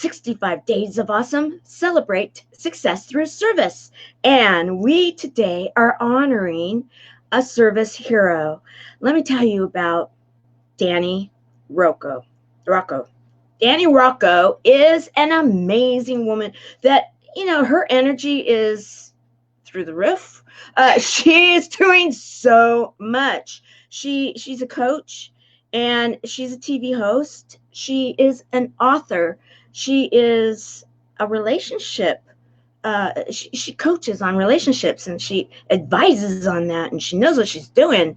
65 Days of Awesome, celebrate success through service. And we today are honoring a service hero. Let me tell you about Dani Rocco. Rocco. Dani Rocco is an amazing woman that, her energy is through the roof. She is doing so much. She's a coach and she's a TV host. She is an author. She is a relationship. She coaches on relationships and she advises on that and she knows what she's doing.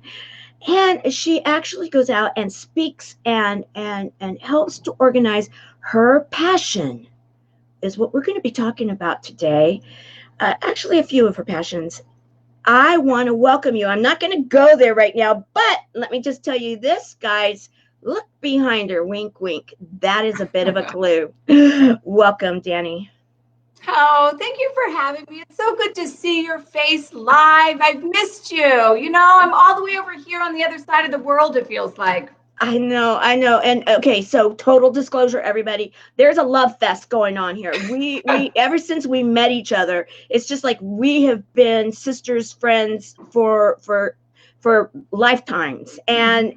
And she actually goes out and speaks and helps to organize her passion is what we're going to be talking about today. Actually, a few of her passions. I want to welcome you. I'm not going to go there right now, but let me just tell you this, guys. Look behind her. Wink, wink. That is a bit of a clue. Welcome, Dani. Oh, thank you for having me. It's so good to see your face live. I've missed you. I'm all the way over here on the other side of the world, it feels like. I know. And okay, so total disclosure, everybody, there's a love fest going on here. We ever since we met each other, it's just like we have been sisters, friends for lifetimes, and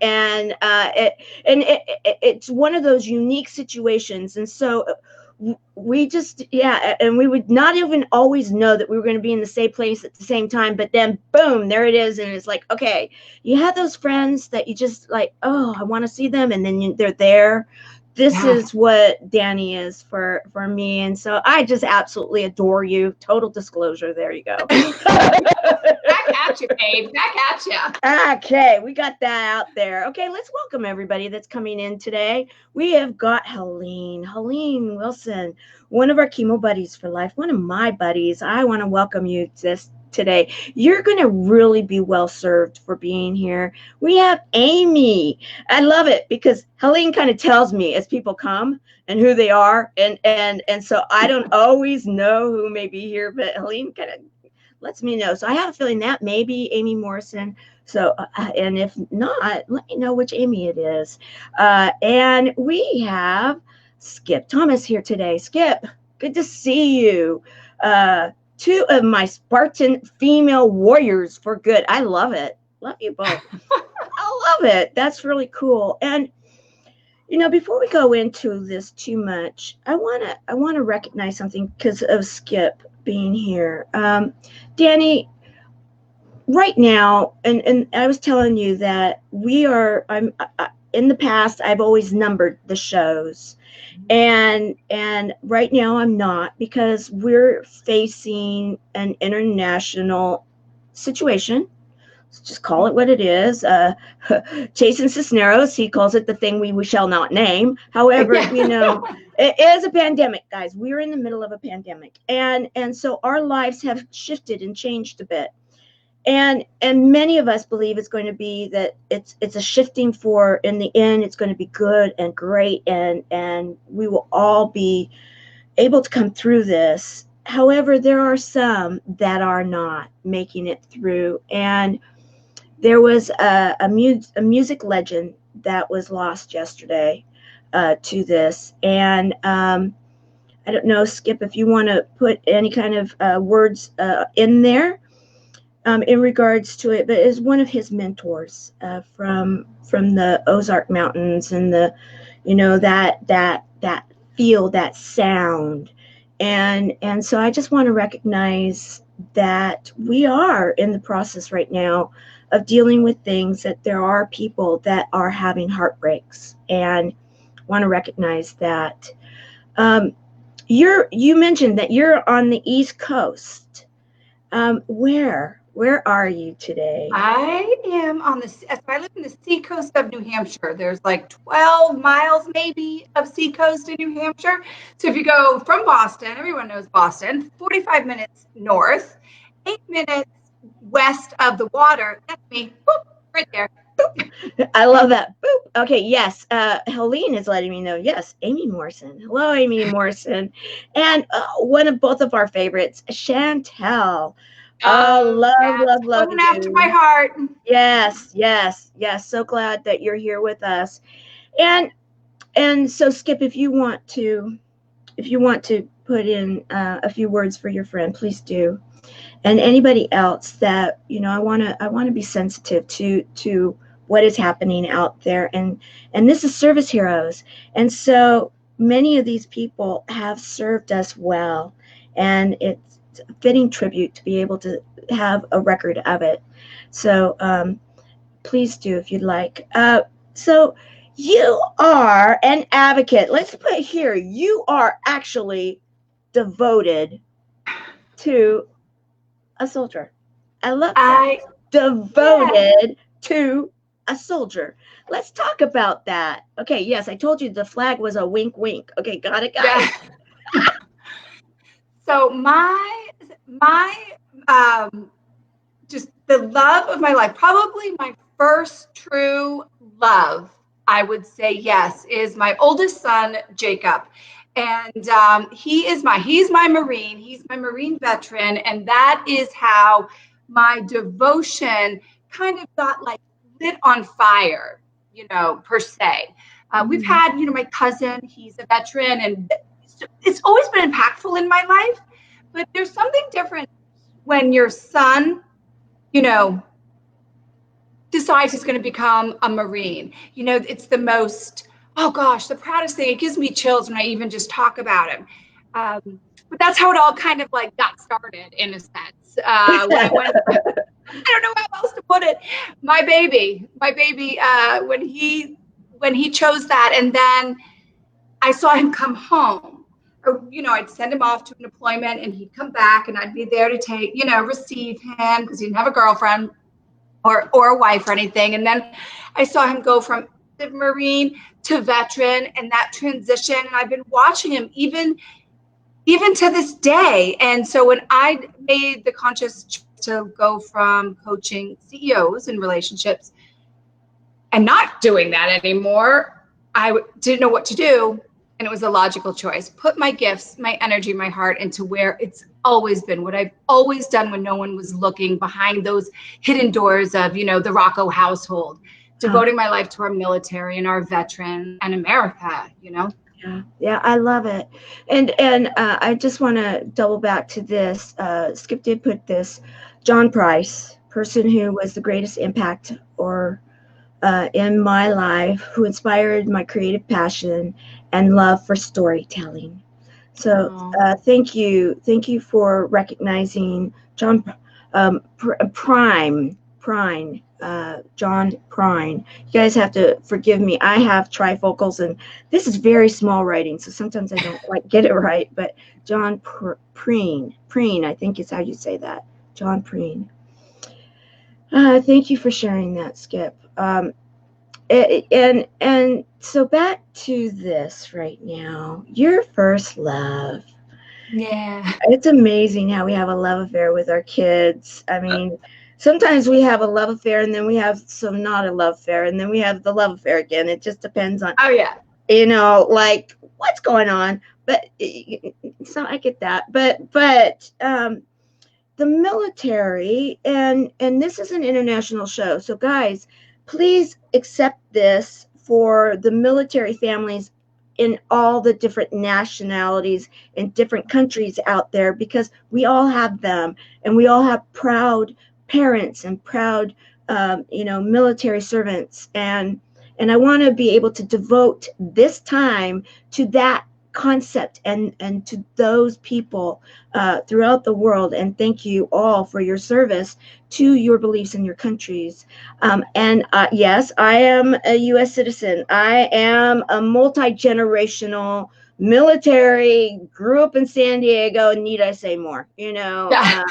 it's one of those unique situations, and so we just and we would not even always know that we were going to be in the same place at the same time, but then boom, there it is, and it's like, okay, you have those friends that you just like, oh, I want to see them, and then they're there. This is what Dani is for me, and so I just absolutely adore you. Total disclosure, there you go. Back at you, babe. Back at you. Okay, we got that out there. Okay, let's welcome everybody that's coming in today. We have got Helene Wilson, one of our chemo buddies for life, one of my buddies. I want to welcome you today. You're going to really be well served for being here. We have Amy. I love it because Helene kind of tells me as people come and who they are, and so I don't always know who may be here, but Helene kind of lets me know. So I have a feeling that may be Amy Morrison. So, and if not, let me know which Amy it is. And we have Skip Thomas here today. Skip, good to see you. Two of my Spartan female warriors for good. I love it. Love you both. I love it. That's really cool. And before we go into this too much, I want to recognize something because of Skip being here. Dani, right now, and I was telling you that I'm in the past, I've always numbered the shows. And right now I'm not, because we're facing an international situation. Let's just call it what it is. Jason Cisneros, he calls it the thing we shall not name. However, it is a pandemic, guys. We're in the middle of a pandemic. And so our lives have shifted and changed a bit. And many of us believe it's going to be that it's a shifting for, in the end, it's going to be good and great, and we will all be able to come through this. However, there are some that are not making it through. And there was a music legend that was lost yesterday to this. And I don't know, Skip, if you want to put any kind of words in there in regards to it, but is one of his mentors from the Ozark Mountains, and that feel, that sound. And so I just want to recognize that we are in the process right now of dealing with things, that there are people that are having heartbreaks, and want to recognize that. You mentioned that you're on the East Coast. Where are you today? I am I live in the seacoast of New Hampshire. There's like 12 miles maybe of seacoast in New Hampshire. So if you go from Boston, everyone knows Boston, 45 minutes north, 8 minutes west of the water. That's me. Boop, right there. Boop. I love that. Boop. Okay, yes. Helene is letting me know. Yes, Amy Morrison. Hello, Amy Morrison. And one of both of our favorites, Chantel. Love going after my heart. Yes. So glad that you're here with us. And so, Skip, if you want to if you want to put in a few words for your friend, please do. And anybody else that, I want to be sensitive to what is happening out there. And this is Service Heroes. And so many of these people have served us well. And it's a fitting tribute to be able to have a record of it. So please do if you'd like. So you are an advocate. Let's put here, you are actually devoted to a soldier. I love that. Devoted to a soldier. Let's talk about that. Okay, yes, I told you the flag was a wink wink. Okay, got it, guys. Yeah. So my just the love of my life, probably my first true love, I would say, yes, is my oldest son, Jacob. And he's my Marine. He's my Marine veteran. And that is how my devotion kind of got like lit on fire, per se. We've had, my cousin, he's a veteran, and it's always been impactful in my life. But there's something different when your son, decides he's going to become a Marine. It's the most, oh gosh, the proudest thing. It gives me chills when I even just talk about him. But that's how it all kind of like got started in a sense. When I went, I don't know how else to put it. My baby, when he chose that, and then I saw him come home. Or, I'd send him off to an deployment, and he'd come back, and I'd be there to take, receive him because he didn't have a girlfriend or a wife or anything. And then I saw him go from the Marine to veteran, and that transition. And I've been watching him even to this day. And so when I made the conscious choice to go from coaching CEOs in relationships and not doing that anymore, I didn't know what to do. And it was a logical choice. Put my gifts, my energy, my heart into where it's always been, what I've always done when no one was looking, behind those hidden doors of, the Rocco household, devoting my life to our military and our veterans and America, Yeah, I love it. And I just want to double back to this. Skip did put this, John Price, person who was the greatest impact in my life, who inspired my creative passion and love for storytelling. So thank you for recognizing John Prime, John Prine. You guys have to forgive me. I have trifocals, and this is very small writing, so sometimes I don't quite get it right. But John Prine, I think is how you say that. John Prine. Thank you for sharing that, Skip. And so back to this right now, your first love. Yeah. It's amazing how we have a love affair with our kids. I mean, sometimes we have a love affair, and then we have some not a love affair, and then we have the love affair again. It just depends on, like what's going on. But so I get that. But the military, and this is an international show, so guys, please accept this for the military families in all the different nationalities in different countries out there, because we all have them, and we all have proud parents and proud, military servants. And I want to be able to devote this time to that concept and to those people throughout the world. And thank you all for your service to your beliefs in your countries. And yes, I am a U.S. citizen. I am a multi-generational military, grew up in San Diego. Need I say more? Yeah.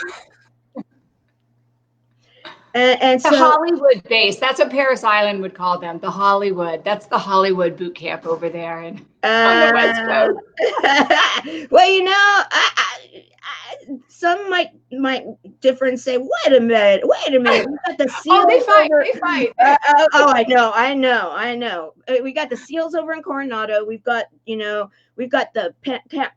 And the so Hollywood base, that's what Paris Island would call them, the Hollywood. That's the Hollywood boot camp over there on the West Coast. Well, some might differ and say, wait a minute, we got the SEALs. They fight. I know. We got the SEALs over in Coronado. We've got the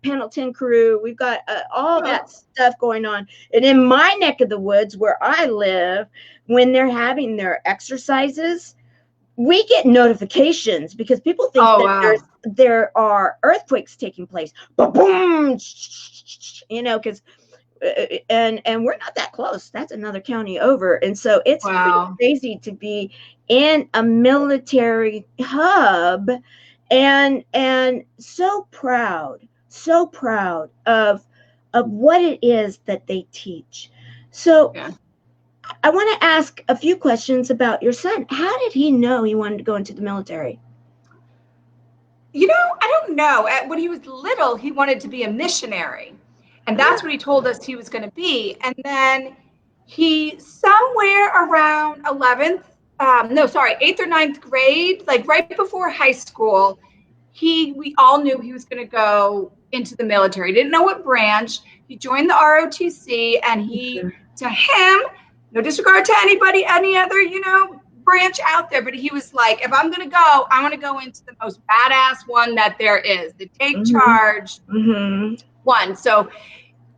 Pendleton crew. We've got all that stuff going on. And in my neck of the woods where I live, when they're having their exercises, we get notifications because people think Oh, that wow. there are earthquakes taking place. Boom, because and we're not that close. That's another county over, and so it's pretty Wow. crazy to be in a military hub, and so proud of what it is that they teach. So Yeah. I want to ask a few questions about your son. How did he know he wanted to go into the military? I don't know. When he was little, he wanted to be a missionary. And that's what he told us he was going to be. And then he, somewhere around 11th, no, sorry, 8th or ninth grade, like right before high school, we all knew he was going to go into the military. He didn't know what branch. He joined the ROTC, and to him, no disregard to anybody, any other, branch out there, but he was like, if I'm going to go, I want to go into the most badass one that there is, the take Mm-hmm. charge Mm-hmm. one. So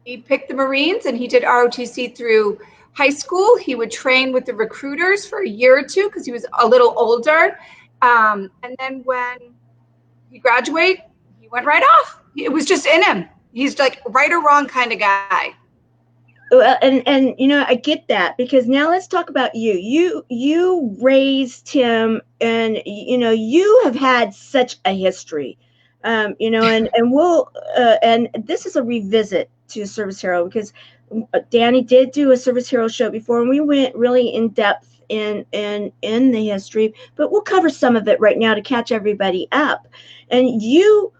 he picked the Marines, and he did ROTC through high school. He would train with the recruiters for a year or two because he was a little older. And then when he graduated, he went right off. It was just in him. He's like right or wrong kind of guy. Well, and I get that, because now let's talk about you. You raised him, and you have had such a history, and we'll and this is a revisit to Service Hero, because Danny did do a Service Hero show before, and we went really in depth in the history, but we'll cover some of it right now to catch everybody up. And you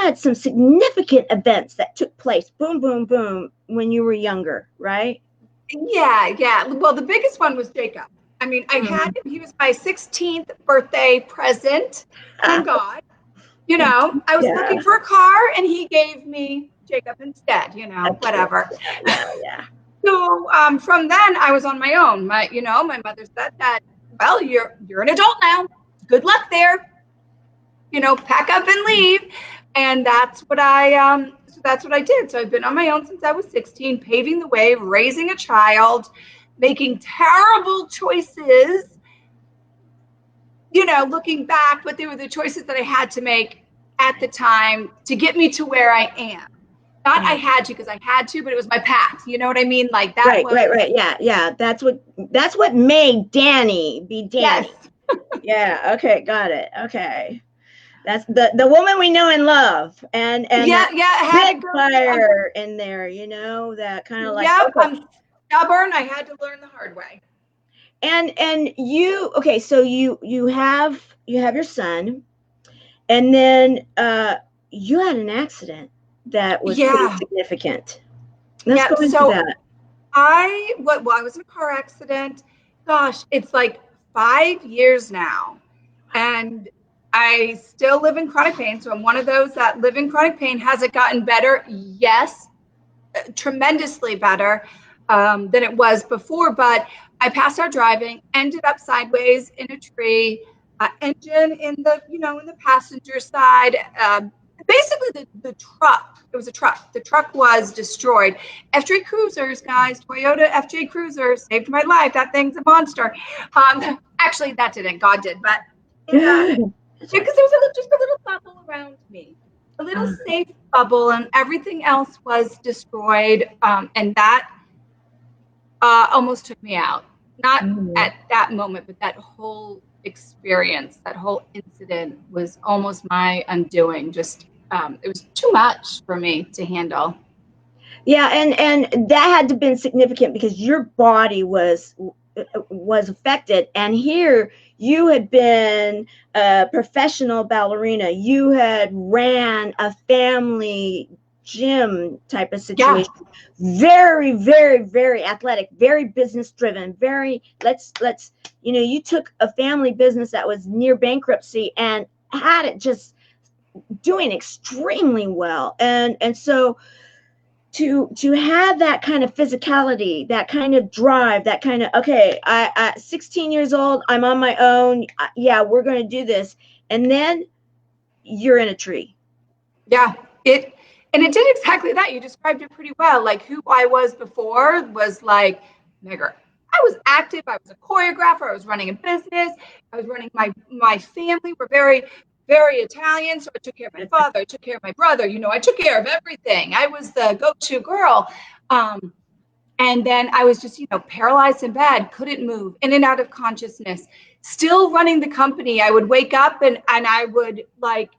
had some significant events that took place, boom, boom, boom, when you were younger, right? Yeah. Well, the biggest one was Jacob. I mean, I had him. He was my 16th birthday present from God. I was Yeah. looking for a car, and he gave me Jacob instead, Okay. whatever. Yeah. So from then I was on my own. My mother said that, well, you're an adult now. Good luck there. Pack up and leave. And that's what I did. So I've been on my own since I was 16, paving the way, raising a child, making terrible choices, looking back, but they were the choices that I had to make at the time to get me to where I am. Not I had to because I had to, but it was my path. You know what I mean? Like that was Right. Yeah. That's what made Danny be Danny. yes. Yeah. Okay. Got it. Okay. That's the woman we know and love, and Yeah, that I had to big go through. fire in there, that kind of like, Yep, okay. I'm stubborn. I had to learn the hard way. And you, okay, so you have your son, and then you had an accident that was pretty Yeah. significant. Let's go Yep. into So that. I was in a car accident. Gosh, it's like 5 years now. And I still live in chronic pain. So I'm one of those that live in chronic pain. Has it gotten better? Yes, tremendously better than it was before. But I passed out driving, ended up sideways in a tree, engine in the passenger side. Basically, the truck. It was a truck. The truck was destroyed. FJ Cruisers, guys, Toyota FJ Cruiser saved my life. That thing's a monster. Actually, that didn't. God did, but That's because right. there was just a little bubble around me, a little safe bubble, and everything else was destroyed. And that almost took me out. Not Mhm. at that moment, but that whole experience, that whole incident was almost my undoing. Just it was too much for me to handle. Yeah, and that had to been significant because your body was affected, and here you had been a professional ballerina. You had ran a family gym type of Yeah, situation. Very, very, very athletic, very business driven, very let's you took a family business that was near bankruptcy and had it just doing extremely well. And so to have that kind of physicality, that kind of drive, that kind of, okay, I 16 years old, I'm on my own, yeah, we're going to do this, and then you're in a tree. yeah. It did exactly that. You described it pretty well. Like who I was before was like nigger. I was active. I was a choreographer. I was running a business. I was running my family. We're very, very Italian. So I took care of my father. I took care of my brother. I took care of everything. I was the go-to girl. And then I was just, paralyzed in bed, couldn't move, in and out of consciousness, still running the company. I would wake up and I would like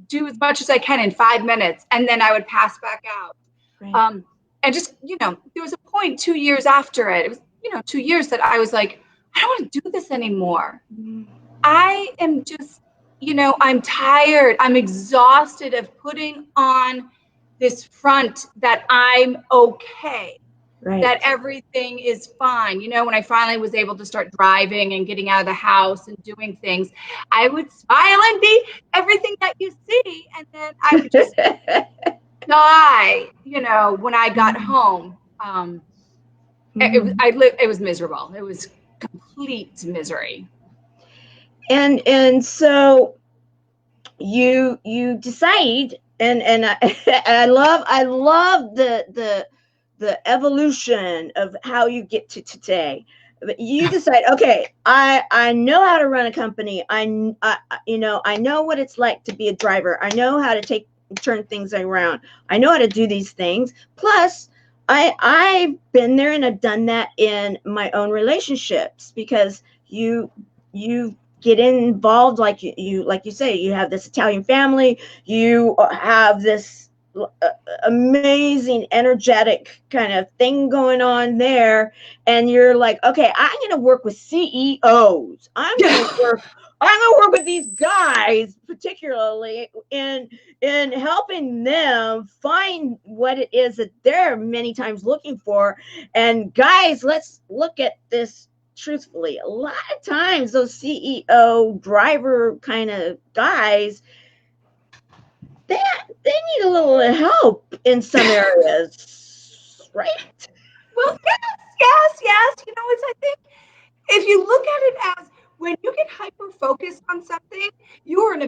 do as much as I can in 5 minutes, and then I would pass back out. Right. And just, there was a point 2 years after it was, 2 years that I was like, I don't want to do this anymore. Mm-hmm. I am just, I'm tired. I'm exhausted of putting on this front that I'm okay. Right. That everything is fine. When I finally was able to start driving and getting out of the house and doing things, I would smile and be everything that you see. And then I would just die, when I got home. It was miserable. It was complete misery. And so you decide, and I love the evolution of how you get to today. You decide, okay, I know how to run a company. I know what it's like to be a driver. I know how to turn things around. I know how to do these things. Plus, I've been there and I've done that in my own relationships, because you get involved, like you say, you have this Italian family, you have this amazing energetic kind of thing going on there, and you're like, okay, I'm going to work with CEOs. I'm going to work with these guys, particularly in helping them find what it is that they're many times looking for. And guys, let's look at this truthfully. A lot of times those CEO driver kind of guys, they need a little help in some areas, right? Well, yes. I think if you look at it as, when you get hyper focused on something, you're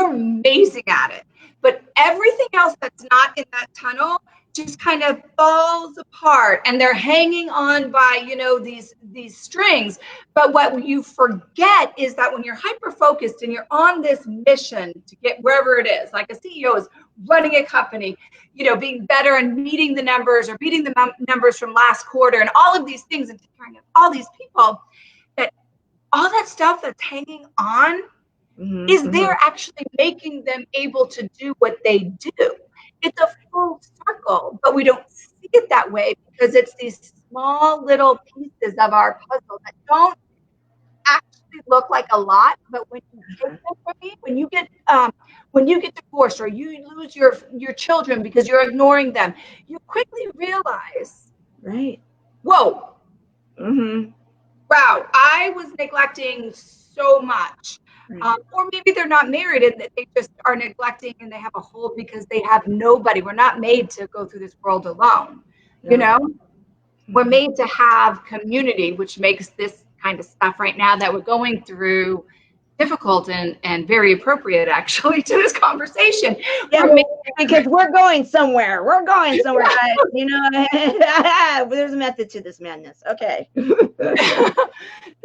amazing at it. But everything else that's not in that tunnel just kind of falls apart, and they're hanging on by, these strings. But what you forget is that when you're hyper focused and you're on this mission to get wherever it is, like a CEO is running a company, being better and meeting the numbers, or beating the numbers from last quarter, and all of these things, and taking care of all these people, that all that stuff that's hanging on is they're actually making them able to do what they do. It's a full circle, but we don't see it that way, because it's these small little pieces of our puzzle that don't actually look like a lot. But when you take them from me, when you get divorced, or you lose your children because you're ignoring them, you quickly realize, right? Whoa. Wow, I was neglecting so much. Right. Or maybe they're not married and they just are neglecting, and they have a hole because they have nobody. We're not made to go through this world alone. We're made to have community, which makes this kind of stuff right now that we're going through difficult and very appropriate, actually, to this conversation. Yeah, because we're going somewhere. We're going somewhere, guys. There's a method to this madness. Okay.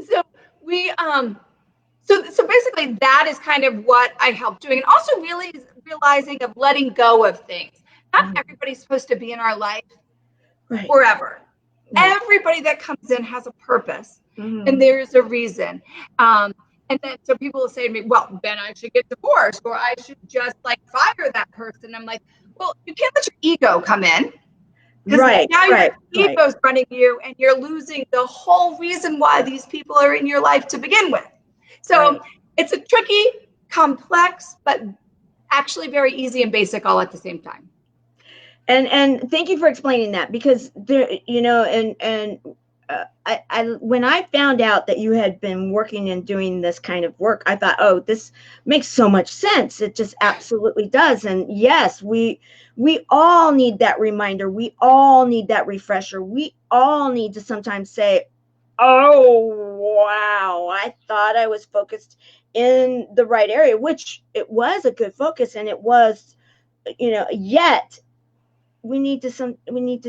So we So basically, that is kind of what I help doing, and also really realizing of letting go of things. Not everybody's supposed to be in our life forever. Everybody that comes in has a purpose, and there's a reason. And then so people will say to me, well, then I should get divorced, or I should just fire that person. I'm like, well, you can't let your ego come in. Because now your ego's running you, and you're losing the whole reason why these people are in your life to begin with. So it's a tricky, complex, but actually very easy and basic all at the same time. And thank you for explaining that, because there, I when I found out that you had been working and doing this kind of work, I thought, oh, this makes so much sense. It just absolutely does. And yes, we all need that reminder. We all need that refresher. We all need to sometimes say, oh, wow, I thought I was focused in the right area, which it was a good focus, and it was, yet we need to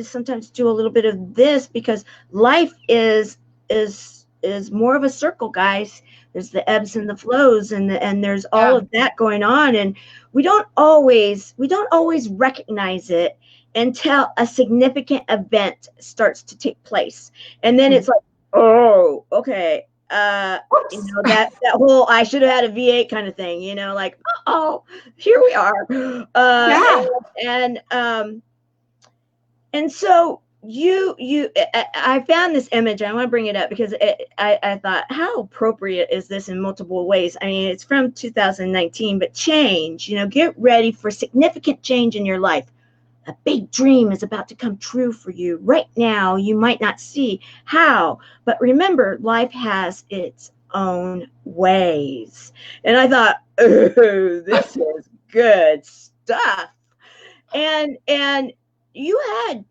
sometimes do a little bit of this, because life is is more of a circle, guys. There's the ebbs and the flows, and there's all of that going on, and we don't always recognize it until a significant event starts to take place, and then it's like, oh, okay, that whole I should have had a V8 kind of thing, like, oh, here we are, and so I found this image. I want to bring it up because I thought, how appropriate is this in multiple ways? I mean, it's from 2019, but change, get ready for significant change in your life. A big dream is about to come true for you right now. You might not see how, but remember, life has its own ways. And I thought, oh, this is good stuff. And you had,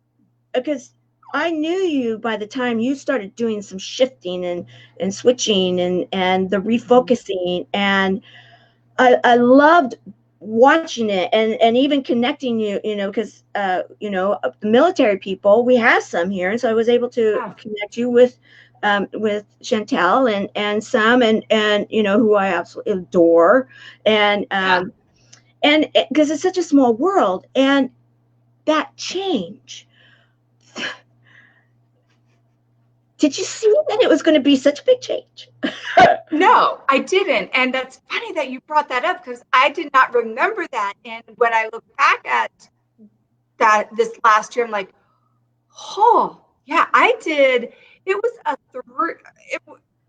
because I knew you by the time you started doing some shifting and switching and the refocusing, and I loved watching it and even connecting you, because the military people, we have some here, and so I was able to connect you with Chantel and some and who I absolutely adore, and because it's such a small world, and that change. Did you see that it was going to be such a big change? No, I didn't. And that's funny that you brought that up, because I did not remember that. And when I look back at that this last year, I'm like, oh, yeah, I did. It was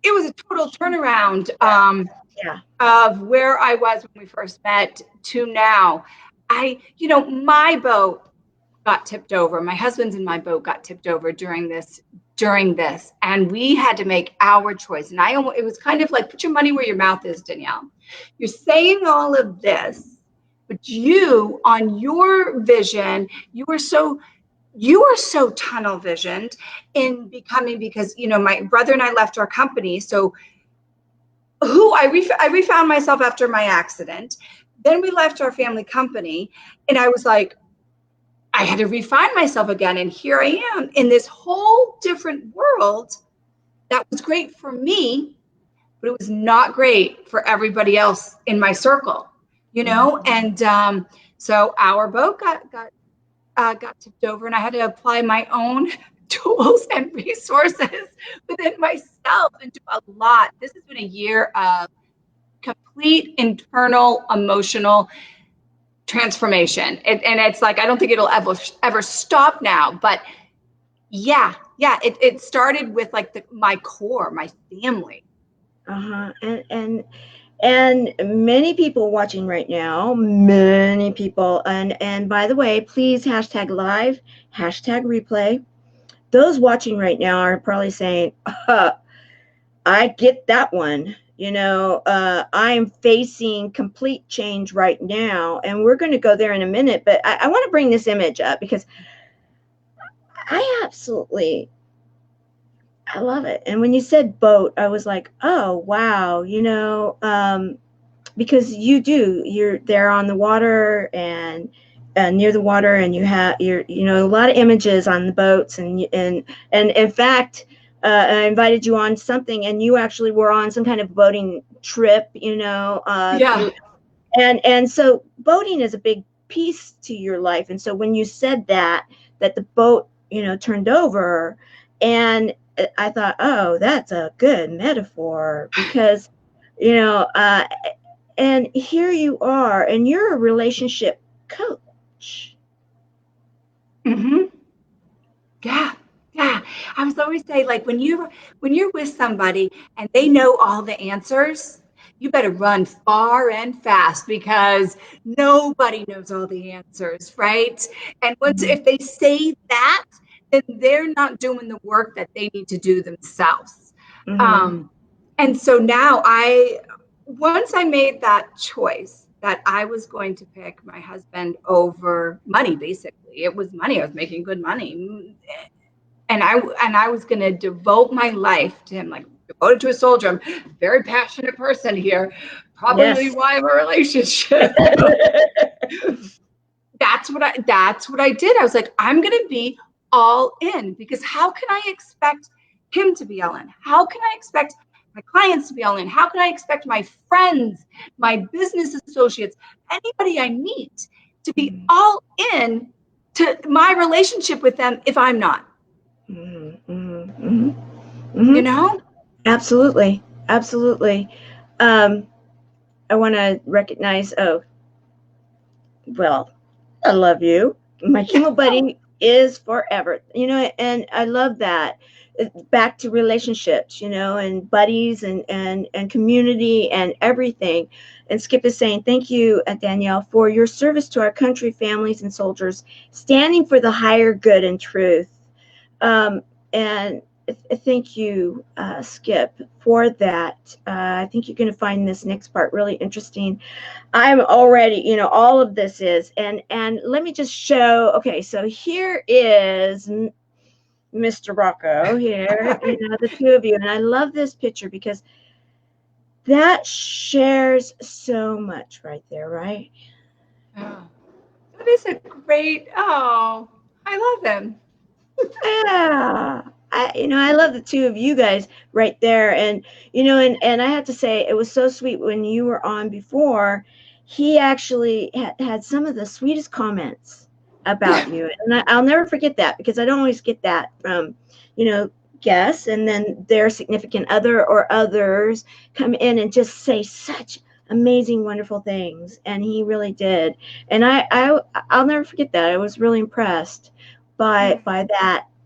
it was a total turnaround of where I was when we first met to now. My boat got tipped over. My husband's and my boat got tipped over during this, and we had to make our choice. And it was kind of like, put your money where your mouth is, Danielle. You're saying all of this, but you, on your vision, you are so tunnel visioned in becoming, because my brother and I left our company. So I refound myself after my accident. Then we left our family company, and I was like, I had to refine myself again. And here I am in this whole different world that was great for me, but it was not great for everybody else in my circle, And so our boat got tipped over, and I had to apply my own tools and resources within myself and do a lot. This has been a year of complete internal emotional transformation. And it's like, I don't think it'll ever stop now, but it started with like my core, my family. And many people watching right now, many people, and by the way, please hashtag live, hashtag replay. Those watching right now are probably saying, I get that one. I'm facing complete change right now, and we're going to go there in a minute, but I want to bring this image up because I love it. And when you said boat, I was like, oh, wow, because you're there on the water and near the water, and you have a lot of images on the boats, and in fact, I invited you on something, and you actually were on some kind of boating trip, and so boating is a big piece to your life. And so when you said that the boat, turned over, and I thought, oh, that's a good metaphor, because, and here you are, and you're a relationship coach. Mm-hmm. Yeah. I was always say, like, when you're with somebody and they know all the answers, you better run far and fast, because nobody knows all the answers, right? And if they say that, then they're not doing the work that they need to do themselves. And so now once I made that choice that I was going to pick my husband over money, basically, it was money. I was making good money. And I was going to devote my life to him, like devoted to a soldier. I'm a very passionate person here. Probably why I have a relationship. That's what I did. I was like, I'm going to be all in, because how can I expect him to be all in? How can I expect my clients to be all in? How can I expect my friends, my business associates, anybody I meet to be all in to my relationship with them if I'm not? Mm-hmm. Mm-hmm. Mm-hmm. You know? Absolutely. Absolutely. I want to recognize, well, I love you. My chemo buddy is forever, and I love that. Back to relationships, and buddies and community and everything. And Skip is saying, thank you, Danielle, for your service to our country, families, and soldiers, standing for the higher good and truth. And thank you, Skip, for that. I think you're going to find this next part really interesting. I'm already, all of this is, and let me just show. Okay, so here is Mr. Rocco here, the two of you, and I love this picture because that shares so much right there, right? Oh, that is a great, I love him. Yeah. I love the two of you guys right there. And, and I have to say, it was so sweet when you were on before. He actually had some of the sweetest comments about you. And I'll never forget that because I don't always get that from, guests and then their significant other or others come in and just say such amazing, wonderful things. And he really did. And I'll never forget that. I was really impressed by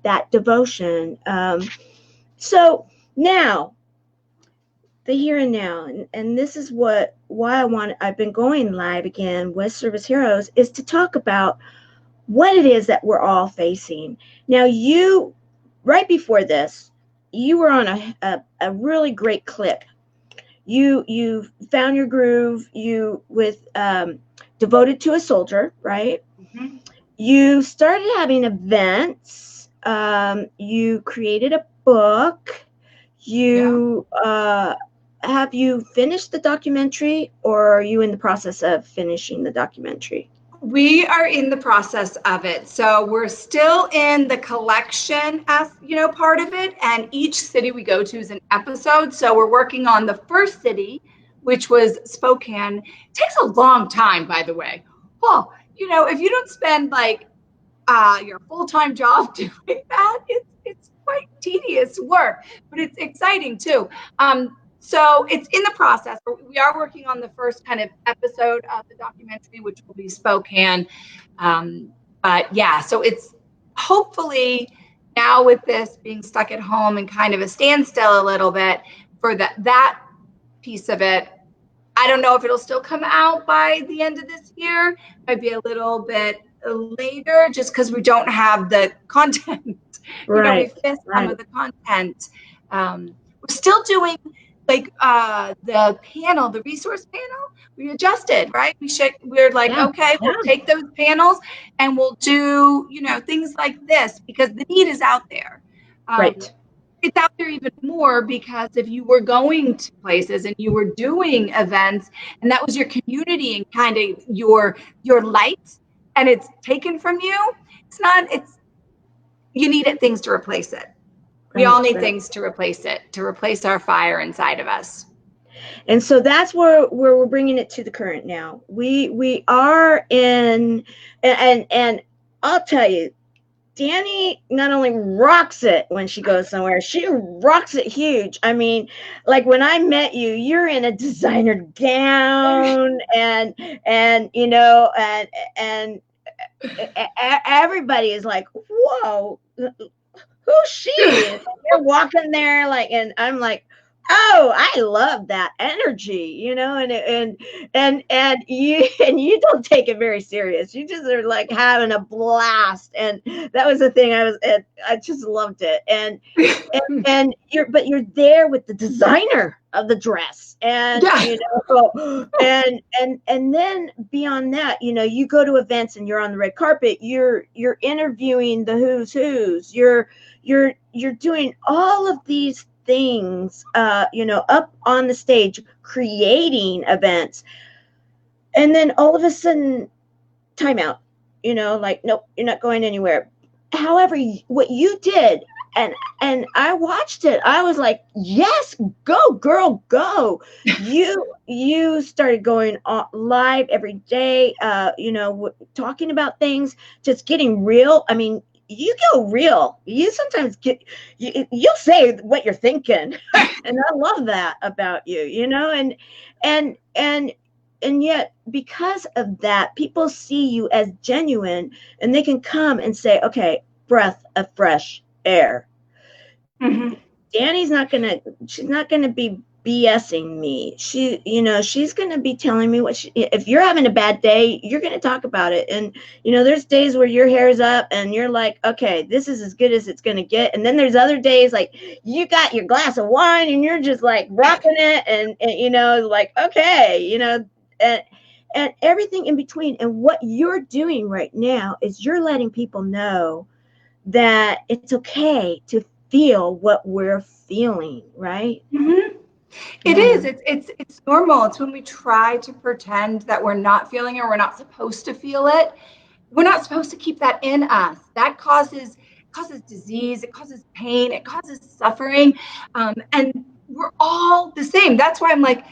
that devotion. So now the here and now, and this is why I've been going live again with Service Heroes, is to talk about what it is that we're all facing. Now, you right before this, you were on a really great clip. You found your groove. You with devoted to a soldier, right? Mm-hmm. You started having events. You created a book. You have you finished the documentary, or are you in the process of finishing the documentary? We are in the process of it. So we're still in the collection as part of it. And each city we go to is an episode. So we're working on the first city, which was Spokane. It takes a long time, by the way. Oh, if you don't spend like your full-time job doing that, it's quite tedious work, but it's exciting too. So it's in the process. We are working on the first kind of episode of the documentary, which will be Spokane. But yeah, so it's hopefully now with this being stuck at home and kind of a standstill a little bit for that piece of it. I don't know if it'll still come out by the end of this year. Might be a little bit later just because we don't have the content. Right, We missed some right. of the content. We're still doing like the panel, the resource panel. We adjusted, right? We're like, Yeah, okay, yeah. we'll take those panels and we'll do, things like this because the need is out there. Right. It's out there even more because if you were going to places and you were doing events and that was your community and kind of your light and it's taken from you, you needed things to replace it. We all Right, need right. things to replace it, to replace our fire inside of us. And so that's where we're bringing it to the current now. We are in, and I'll tell you, Danny not only rocks it when she goes somewhere, she rocks it huge. I mean, like when I met you, you're in a designer gown and everybody is like, whoa, who's she? And you're walking there like, and I'm like, oh, I love that energy, and you and you don't take it very serious. You just are like having a blast, and that was the thing. I just loved it, and you're there with the designer of the dress, and and then beyond that, you go to events and you're on the red carpet. You're interviewing the who's. You're doing all of these things, up on the stage, creating events, and then all of a sudden, timeout. Like, nope, you're not going anywhere. However, what you did, and I watched it. I was like, yes, go girl, go. You started going live every day, talking about things, just getting real. I mean, you go real. You sometimes you'll say what you're thinking. And I love that about you, and and and yet because of that, people see you as genuine, and they can come and say, okay, breath of fresh air. Mm-hmm. She's not gonna be BSing me. She's gonna be telling me if you're having a bad day, you're gonna talk about it. And there's days where your hair's up and you're like, okay, this is as good as it's gonna get. And then there's other days like you got your glass of wine and you're just like rocking it, and like, okay, and everything in between. And what you're doing right now is you're letting people know that it's okay to feel what we're feeling, right? Mm-hmm. It is. It's normal. It's when we try to pretend that we're not feeling it or we're not supposed to feel it. We're not supposed to keep that in us. That causes disease. It causes pain. It causes suffering. And we're all the same. That's why I'm like,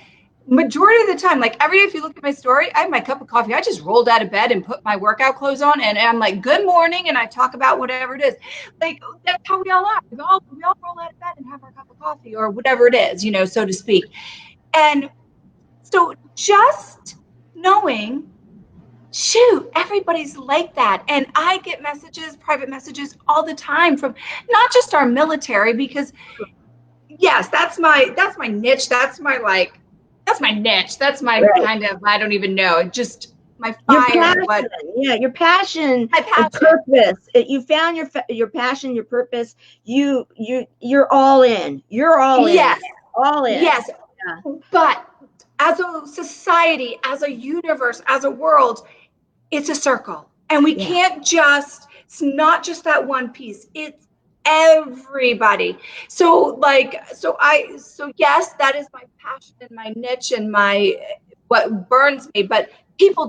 majority of the time, like every day, if you look at my story, I have my cup of coffee. I just rolled out of bed and put my workout clothes on, and I'm like, good morning, and I talk about whatever it is. Like that's how we all are. We all roll out of bed and have our cup of coffee or whatever it is, so to speak. And so just knowing, shoot, everybody's like that. And I get private messages all the time from not just our military, because yes, that's my niche. That's my niche. That's my Right. kind of, I don't even know. Just my Your fire. passion, your passion, My passion. and purpose. You found your passion, your purpose. You're all in. You're all Yes. in. All in. Yes. Yeah. But as a society, as a universe, as a world, it's a circle. And we can't it's not just that one piece. It's everybody. So yes, that is my passion and my niche and what burns me, but people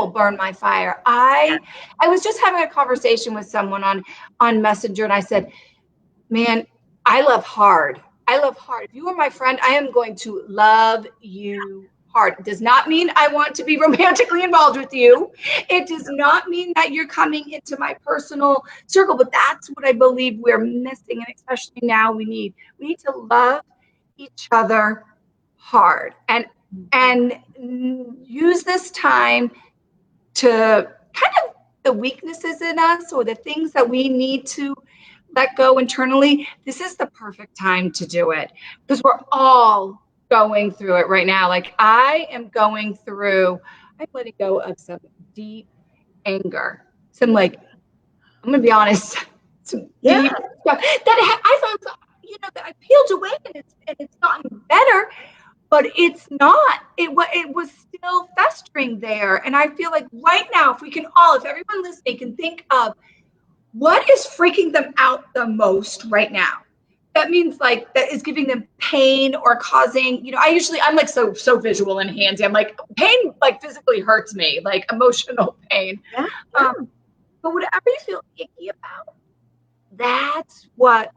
burn my fire. I was just having a conversation with someone on Messenger, and I said, man, I love hard. If you are my friend, I am going to love you hard. It does not mean I want to be romantically involved with you. It does not mean that you're coming into my personal circle, but that's what I believe we're missing. And especially now we need to love each other hard and use this time to kind of the weaknesses in us or the things that we need to let go internally. This is the perfect time to do it because we're all going through it right now. Like I'm letting go of some deep anger. I'm going to be honest, some deep stuff that I thought, that I peeled away and it's gotten better, but it's not. It was still festering there. And I feel like right now, if everyone listening can think of what is freaking them out the most right now, that means like that is giving them pain or causing, I'm like so visual and handsy. I'm like, pain like physically hurts me, like emotional pain. But whatever you feel icky about, that's what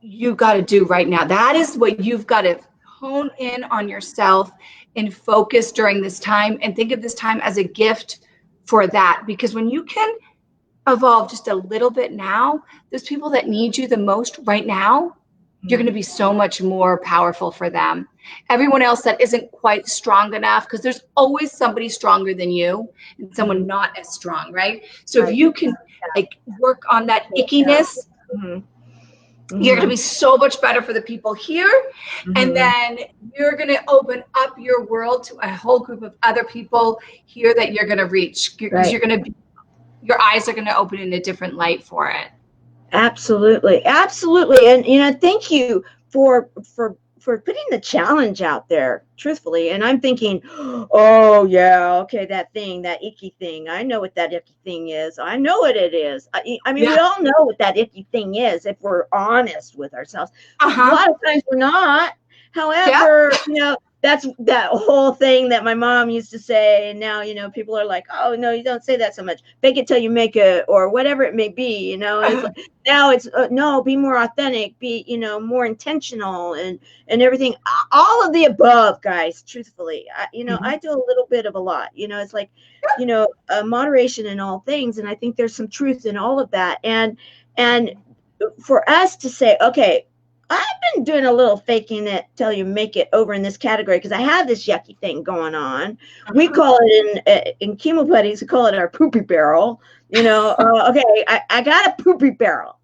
you got to do right now. That is what you've got to hone in on yourself and focus during this time, and think of this time as a gift for that. Because when you can evolve just a little bit now, those people that need you the most right now, you're going to be so much more powerful for them. Everyone else that isn't quite strong enough, because there's always somebody stronger than you and someone not as strong, right? So if you can like work on that ickiness, you're going to be so much better for the people here. And then you're going to open up your world to a whole group of other people here that you're going to reach, because your eyes are going to open in a different light for it. Absolutely. And thank you for putting the challenge out there, truthfully. And I'm thinking, oh yeah, okay, that icky thing. I know what that icky thing is. I know what it is. I mean, we all know what that icky thing is if we're honest with ourselves. A lot of times we're not. However, that's that whole thing that my mom used to say. And now, people are like, oh, no, you don't say that so much. Fake it till you make it, or whatever it may be. It's like, now it's no, be more authentic, be, more intentional and everything. All of the above, guys, truthfully. I do a little bit of a lot. It's like, moderation in all things. And I think there's some truth in all of that. And for us to say, okay, I've been doing a little faking it till you make it over in this category because I have this yucky thing going on. We call it in chemo buddies, we call it our poopy barrel. Okay, I got a poopy barrel,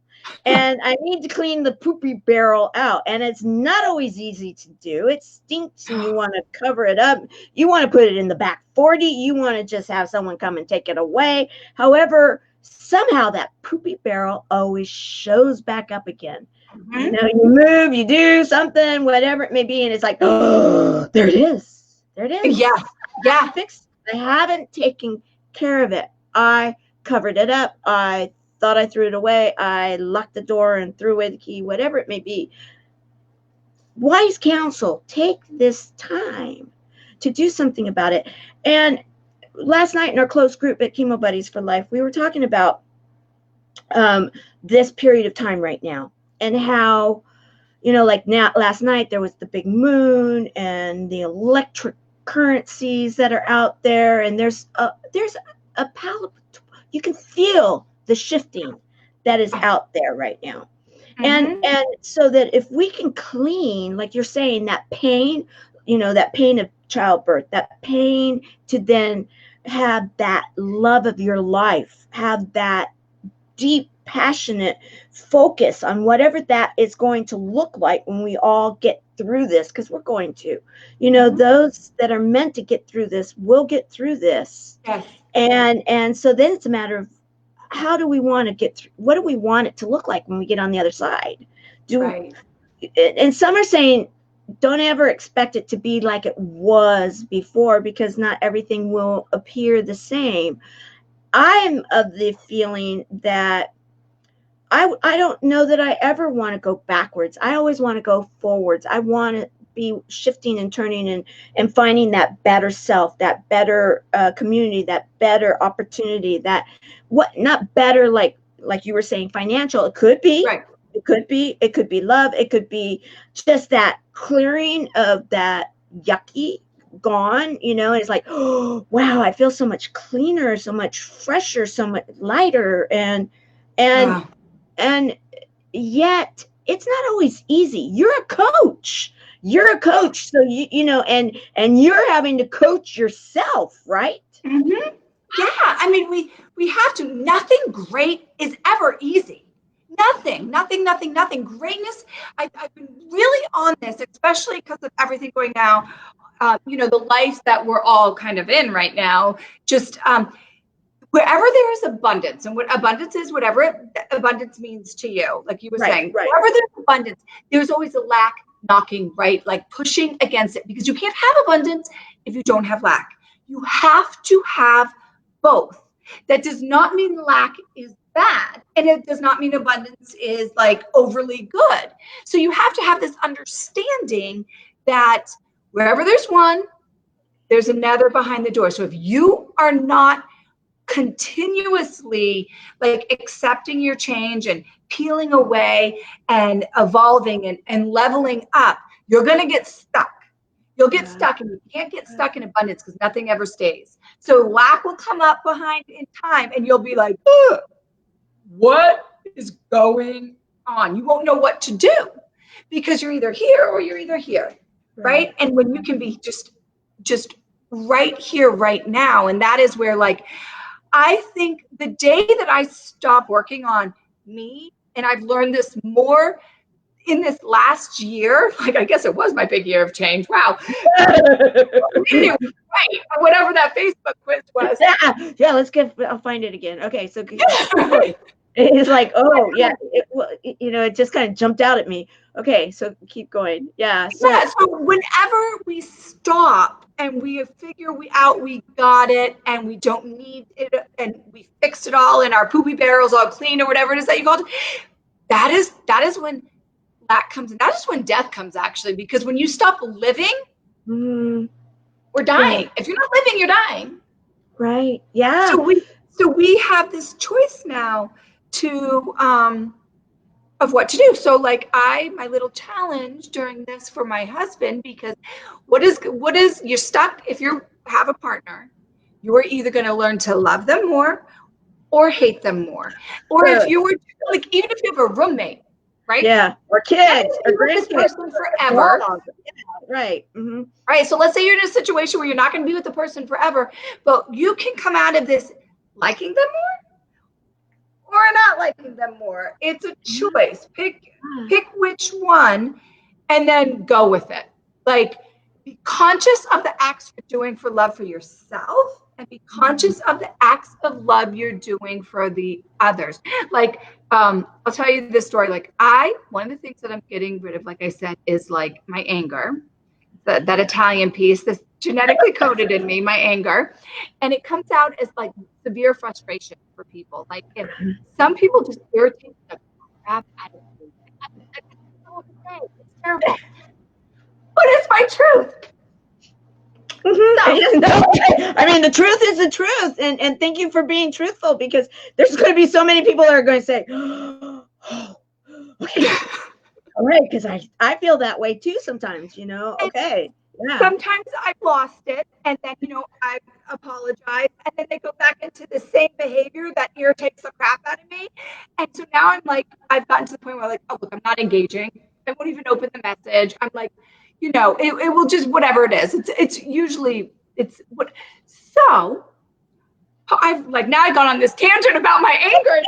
and I need to clean the poopy barrel out, and it's not always easy to do. It stinks, and you want to cover it up. You want to put it in the back 40. You want to just have someone come and take it away. However, somehow that poopy barrel always shows back up again. You move, you do something, whatever it may be, and it's like, oh, there it is. There it is. Yeah. I fixed it. I haven't taken care of it. I covered it up. I thought I threw it away. I locked the door and threw away the key, whatever it may be. Wise counsel, take this time to do something about it. And last night in our close group at Chemo Buddies for Life, we were talking about this period of time right now. And how, like now, last night there was the big moon and the electric currencies that are out there, and there's a palpable, you can feel the shifting that is out there right now. And so that if we can clean, like you're saying, that pain, that pain of childbirth, that pain to then have that love of your life, have that deep, passionate focus on whatever that is going to look like when we all get through this, because we're going to, those that are meant to get through this will get through this. Yes. And so then it's a matter of how do we want to get through, what do we want it to look like when we get on the other side? Right. And some are saying don't ever expect it to be like it was before, because not everything will appear the same. I'm of the feeling that I don't know that I ever want to go backwards. I always want to go forwards. I want to be shifting and turning and finding that better self, that better community, that better opportunity, that not better like you were saying financial. It could be. Right. It could be love. It could be just that clearing of that yucky gone, and it's like, oh, wow, I feel so much cleaner, so much fresher, so much lighter. And yet it's not always easy. You're a coach. So and you're having to coach yourself, right? Yeah. I mean, we have to. Nothing great is ever easy. Nothing. Greatness. I've been really on this, especially because of everything going now. The life that we're all kind of in right now, just wherever there is abundance, and what abundance is, whatever abundance means to you, like you were saying, wherever there's abundance, there's always a lack knocking, right? Like pushing against it, because you can't have abundance if you don't have lack. You have to have both. That does not mean lack is bad, and it does not mean abundance is like overly good. So you have to have this understanding that wherever there's one, there's another behind the door. So if you are not continuously like accepting your change and peeling away and evolving and leveling up, you're going to get stuck. You'll get stuck, and you can't get stuck in abundance because nothing ever stays. So lack will come up behind in time, and you'll be like, what is going on? You won't know what to do because you're either here or you're either here, right? And when you can be just right here, right now, and that is where, like, I think the day that I stop working on me, and I've learned this more in this last year, like I guess it was my big year of change. Wow. Right. Whatever that Facebook quiz was. Yeah, I'll find it again. Okay, so it's like, oh yeah, it just kind of jumped out at me. Okay, so keep going. Yeah. So whenever we stop and we figure we got it, and we don't need it, and we fixed it all, and our poopy barrel's all clean, or whatever it is that you called it, that is when that comes in. That is when death comes, actually, because when you stop living, Mm, Or dying. yeah. If you're not living, you're dying. Right. Yeah. So we have this choice now to of what to do. So like my little challenge during this for my husband, because what is you're stuck if you have a partner, you're either going to learn to love them more or hate them more. Or if Good. you were like, even if you have a roommate, right? Yeah. Or That kids means or you're with this grandkids. person Or forever. dogs. Yeah. Right. Mm-hmm. Right. So let's say you're in a situation where you're not going to be with the person forever, but you can come out of this liking them more or not liking them more. It's a choice. Pick which one and then go with it. Like, be conscious of the acts you're doing for love for yourself and be conscious of the acts of love you're doing for the others. Like, I'll tell you this story. Like, one of the things that I'm getting rid of, like I said, is like my anger, that Italian piece, this genetically coded in me, my anger. And it comes out as like severe frustration for people. Like, if some people just irritate the crap out of me. It's terrible. But it's my truth. Mm-hmm. I mean, the truth is the truth, and thank you for being truthful, because there's going to be so many people that are going to say, "Oh, okay, all right," because I feel that way too sometimes. Okay, yeah, Sometimes I've lost it, and then I apologize, and then they go back into the same behavior that irritates the crap out of me. And so now I'm like, I've gotten to the point where I'm like, oh look, I'm not engaging. I won't even open the message. I'm like, it will just whatever it is. It's usually it's what. So I've like now I've gone on this tangent about my anger.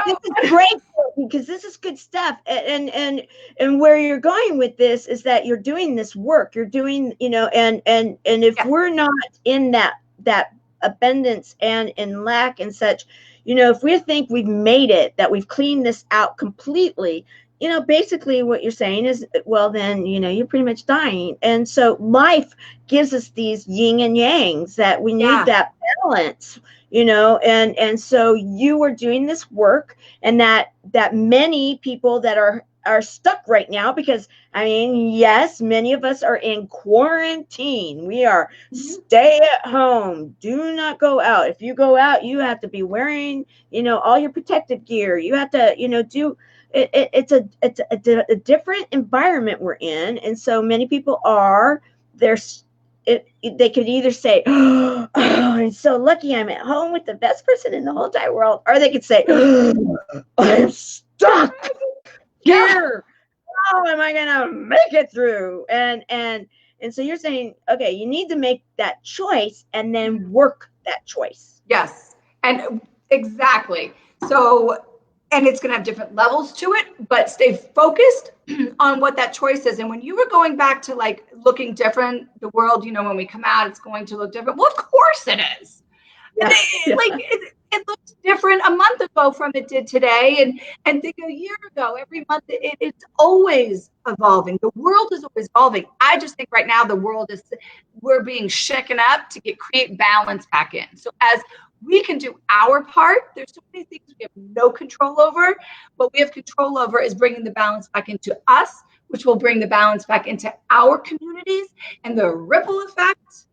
this is great, because this is good stuff, and where you're going with this is that you're doing this work. You're doing, and if Yes. we're not in that abundance and in lack and such, if we think we've made it, that we've cleaned this out completely, basically what you're saying is, well, then, you're pretty much dying. And so life gives us these yin and yangs, that we need that balance, and so you are doing this work, and that many people that are stuck right now, because I mean, yes, many of us are in quarantine. We are stay at home, do not go out. If you go out, you have to be wearing, all your protective gear. You have to, do it. It's a different environment we're in, and so many people are they're they could either say, "Oh, I'm so lucky I'm at home with the best person in the whole entire world," or they could say, "Oh, I'm stuck here. How am I gonna make it through?" And so you're saying, okay, you need to make that choice and then work that choice. Yes, and exactly. So, and it's going to have different levels to it, but stay focused on what that choice is. And when you were going back to like looking different, the world, when we come out, it's going to look different. Well, of course it is. Yeah. Like it looked different a month ago from it did today, and think a year ago. Every month, it's always evolving. The world is always evolving. I just think right now we're being shaken up to create balance back in. So as we can do our part, there's so many things we have no control over. What we have control over is bringing the balance back into us, which will bring the balance back into our communities, and the ripple effect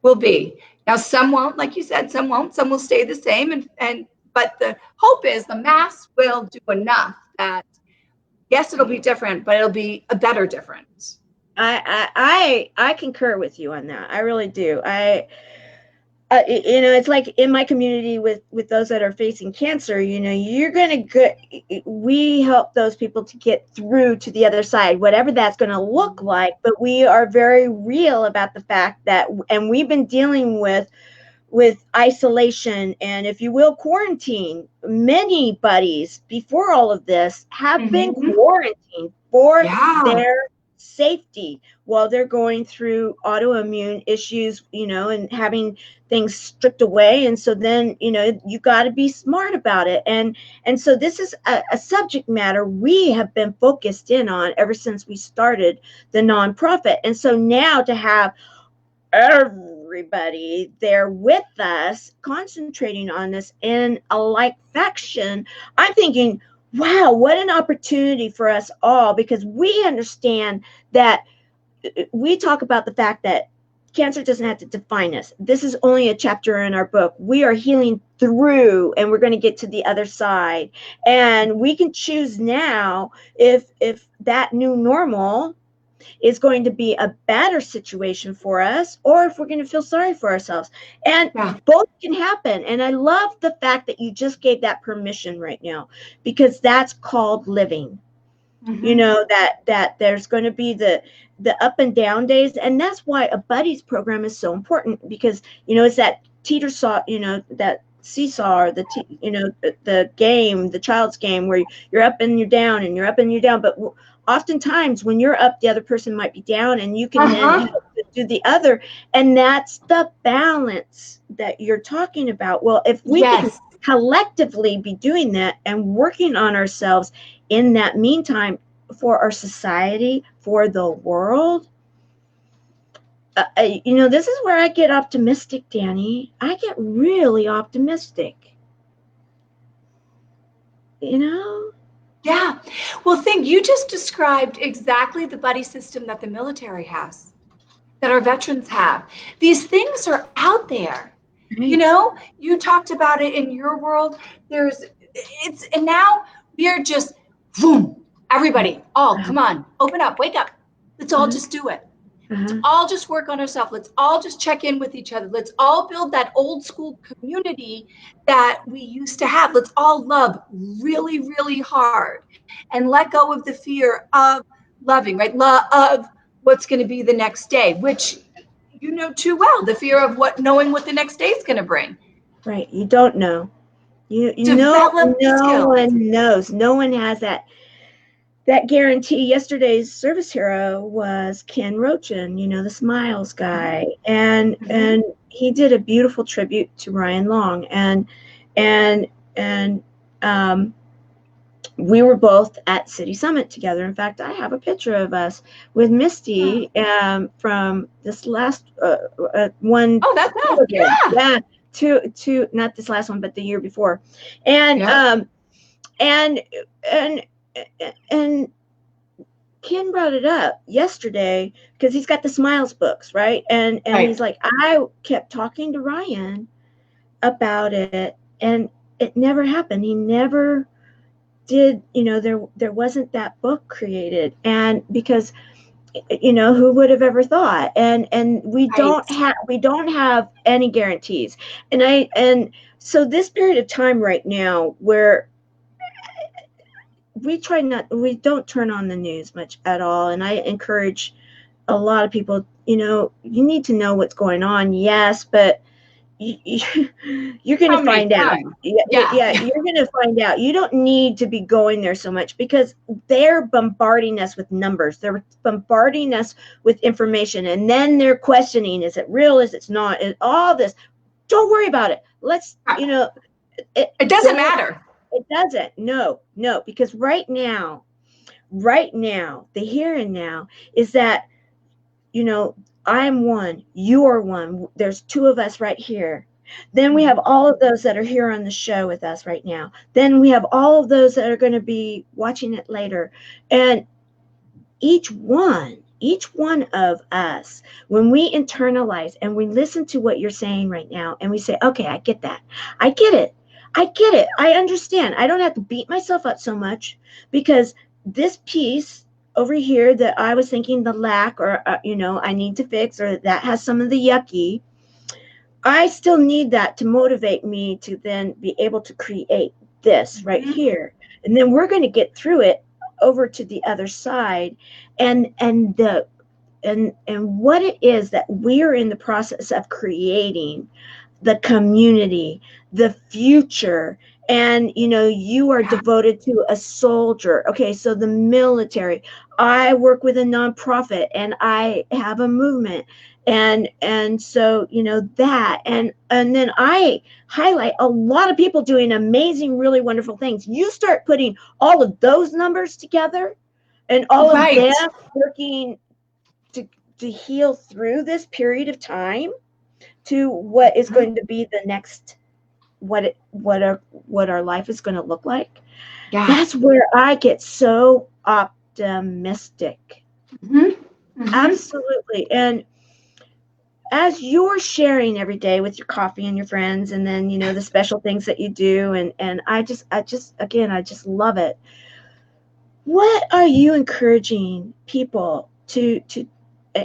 will be. Now, some won't, like you said, some won't, some will stay the same. But the hope is the mass will do enough that, yes, it'll be different, but it'll be a better difference. I concur with you on that. I really do. It's like in my community with those that are facing cancer, you're going to get, we help those people to get through to the other side, whatever that's going to look like. But we are very real about the fact that, and we've been dealing with isolation and, if you will, quarantine. Many buddies before all of this have been quarantined for their safety while they're going through autoimmune issues, and having things stripped away. And so then, you got to be smart about it. And so this is a subject matter we have been focused in on ever since we started the nonprofit. And so now to have everybody there with us concentrating on this in a like faction, I'm thinking, wow, what an opportunity for us all, because we understand that we talk about the fact that cancer doesn't have to define us. This is only a chapter in our book. We are healing through, and we're going to get to the other side. And we can choose now if that new normal is going to be a better situation for us, or if we're going to feel sorry for ourselves. And both can happen. And I love the fact that you just gave that permission right now, because that's called living. You know, that there's going to be the up and down days. And that's why a buddies program is so important, because, you know, it's that teeter saw, you know, that seesaw, or the the game, the child's game, where you're up and you're down and you're up and you're down. But oftentimes when you're up, the other person might be down, and you can then do the other. And that's the balance that you're talking about. Well, if we can collectively be doing that and working on ourselves in that meantime, for our society, for the world, you know, this is where I get optimistic, Danny. I get really optimistic. You know? Yeah. Well, you just described exactly the buddy system that the military has, that our veterans have. These things are out there. Right. You know, you talked about it in your world. And now we're just, boom, everybody, come on, open up, wake up. Let's all just do it. Let's all just work on ourselves. Let's all just check in with each other. Let's all build that old school community that we used to have. Let's all love really, really hard and let go of the fear of loving, right? Of what's going to be the next day, which you know too well, the fear of knowing what the next day is going to bring. Right. You don't know. You know, no one knows. No one has that guarantee. Yesterday's service hero was Ken Rochin, you know, the Smiles guy. And he did a beautiful tribute to Ryan Long. And we were both at City Summit together. In fact, I have a picture of us with Misty from this last one. Oh, that's cool. Yeah. Two, not this last one, but the year before. And and Ken brought it up yesterday, because he's got the Smiles books, right? And he's like, I kept talking to Ryan about it, and it never happened. He never did, you know, there wasn't that book created. And because, you know, who would have ever thought? And we don't have any guarantees. And so this period of time right now, where we don't turn on the news much at all. And I encourage a lot of people, you know, you need to know what's going on. Yes, but you're going to find out. Yeah, you're going to find out. You don't need to be going there so much, because they're bombarding us with numbers. They're bombarding us with information. And then they're questioning, is it real? Is it not? And all this. Don't worry about it. Let's, you know. It doesn't matter. It doesn't. No, because right now, the here and now is that, you know, I'm one, you are one. There's two of us right here. Then we have all of those that are here on the show with us right now. Then we have all of those that are going to be watching it later. And each one of us, when we internalize and we listen to what you're saying right now, and we say, okay, I get that. I get it. I understand. I don't have to beat myself up so much, because this piece over here that I was thinking the lack, or, you know, I need to fix, or that has some of the yucky, I still need that to motivate me to then be able to create this right here. And then we're going to get through it over to the other side. And what it is that we are in the process of creating, the community, the future. And, you know, you are devoted to a soldier. Okay, so the military. I work with a nonprofit, and I have a movement. And so, you know, that. And then I highlight a lot of people doing amazing, really wonderful things. You start putting all of those numbers together, and all of them working to heal through this period of time to what is going to be the next, what our life is going to look like. That's where I get so optimistic. Mm-hmm. Absolutely. And as you're sharing every day with your coffee and your friends, and then, the special things that you do, and again, I just love it. What are you encouraging people to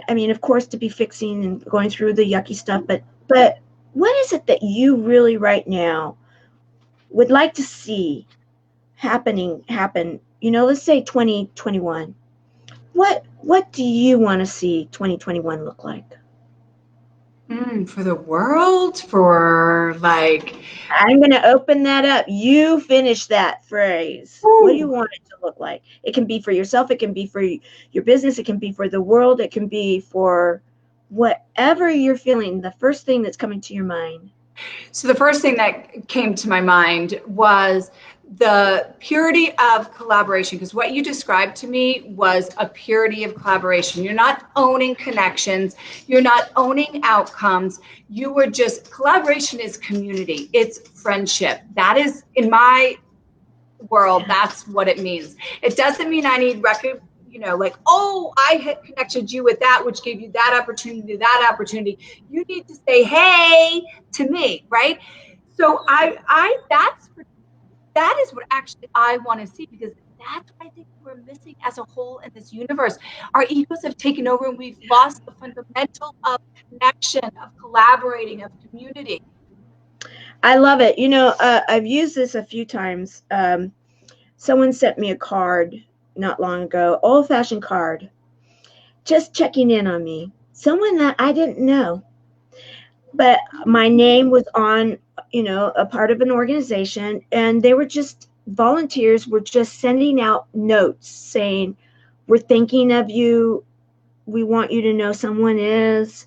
I mean, of course, to be fixing and going through the yucky stuff, but what is it that you really right now would like to see happen, let's say 2021. What do you want to see 2021 look like? For the world, for like, I'm going to open that up. You finish that phrase. What do you whew, want it to look like? It can be for yourself, it can be for your business, it can be for the world, it can be for whatever you're feeling, the first thing that's coming to your mind. so the first thing that came to my mind was the purity of collaboration, because what you described to me was a purity of collaboration. You're not owning connections, you're not owning outcomes. You were just, collaboration is community, it's friendship. That is, in my world, Yeah. that's what it means. It doesn't mean I need record, like, oh, I had connected you with that, which gave you that opportunity. You need to say hey to me, right? So that is what actually I want to see, because that's what I think we're missing as a whole in this universe. Our egos have taken over and we've lost the fundamental of connection, of collaborating, of community. I love it. I've used this a few times. Someone sent me a card not long ago, old fashioned card, just checking in on me. Someone that I didn't know, but my name was on, a part of an organization, and they were just volunteers were just sending out notes saying, "We're thinking of you. We want you to know someone is."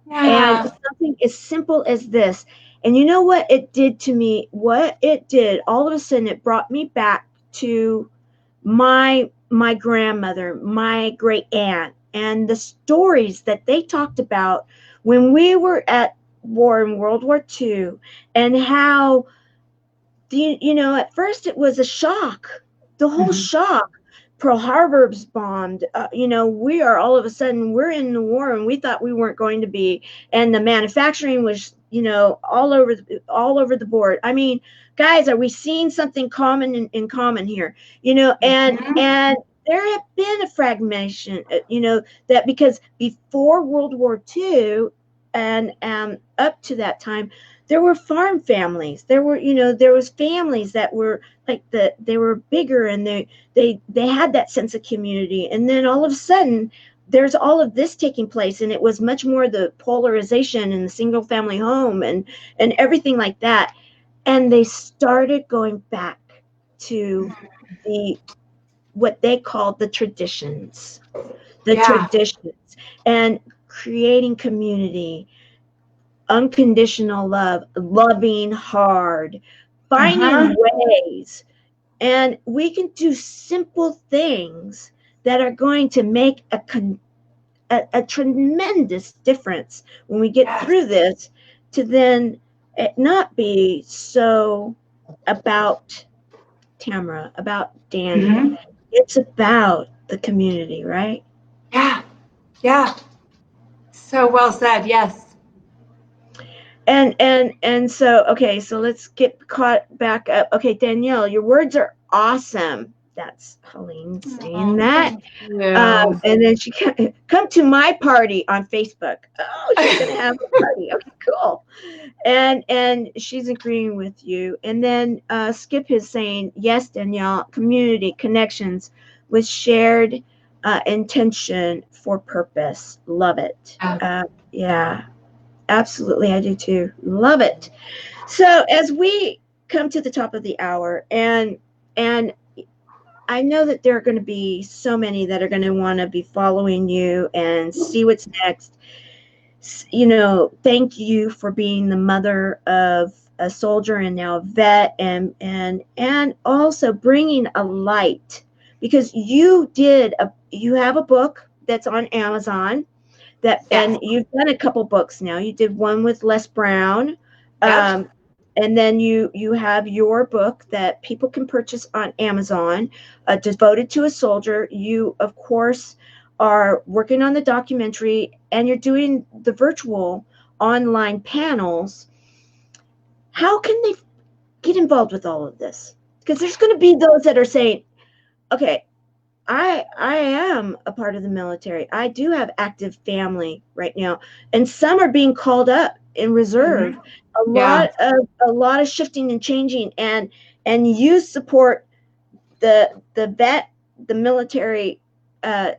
And Yeah. something as simple as this. And you know what it did to me? What it did, all of a sudden, it brought me back to my grandmother, my great aunt, and the stories that they talked about when we were at war in World War II, and how at first it was a shock, the whole Mhm. shock. Pearl Harbor's bombed. We are all of a sudden we're in the war, and we thought we weren't going to be, and the manufacturing was, all over the board. I mean, guys, are we seeing something common in common here? Mhm. And there had been a fragmentation, that because before World War II, and up to that time, there were farm families. There was families that were like they were bigger, and they had that sense of community. And then all of a sudden, there's all of this taking place, and it was much more the polarization and the single family home, and everything like that. And they started going back to the what they called the Yeah. traditions, and creating community, unconditional love, loving hard, finding Uh-huh. ways. And we can do simple things that are going to make a tremendous difference when we get Yes. through this, to then it not be so about Tamara, about Danny. Hmm. It's about the community, right? Yeah. Yeah. So well said. Yes. And so, okay, so let's get caught back up. Okay, Danielle, your words are awesome. That's Helene saying Oh, that. thank you. And then she come to my party on Facebook. Oh, she's gonna have a party. Okay, cool. And she's agreeing with you. And then Skip is saying, yes, Danielle, community connections with shared intention for purpose. Love it. Yeah. Yeah, absolutely, I do too. Love it. So as we come to the top of the hour, and I know that there are going to be so many that are going to want to be following you and see what's next. Thank you for being the mother of a soldier and now a vet, and also bringing a light, because you have a book that's on Amazon, Yes. and you've done a couple books now. You did one with Les Brown, Yep. um, and then you have your book that people can purchase on Amazon, devoted to a soldier. You, of course, are working on the documentary and you're doing the virtual online panels, how can they get involved with all of this? Because there's going to be those that are saying, okay, I am a part of the military. I do have active family right now, and some are being called up in reserve. Mm-hmm. A lot of shifting and changing, and you support the vet, the military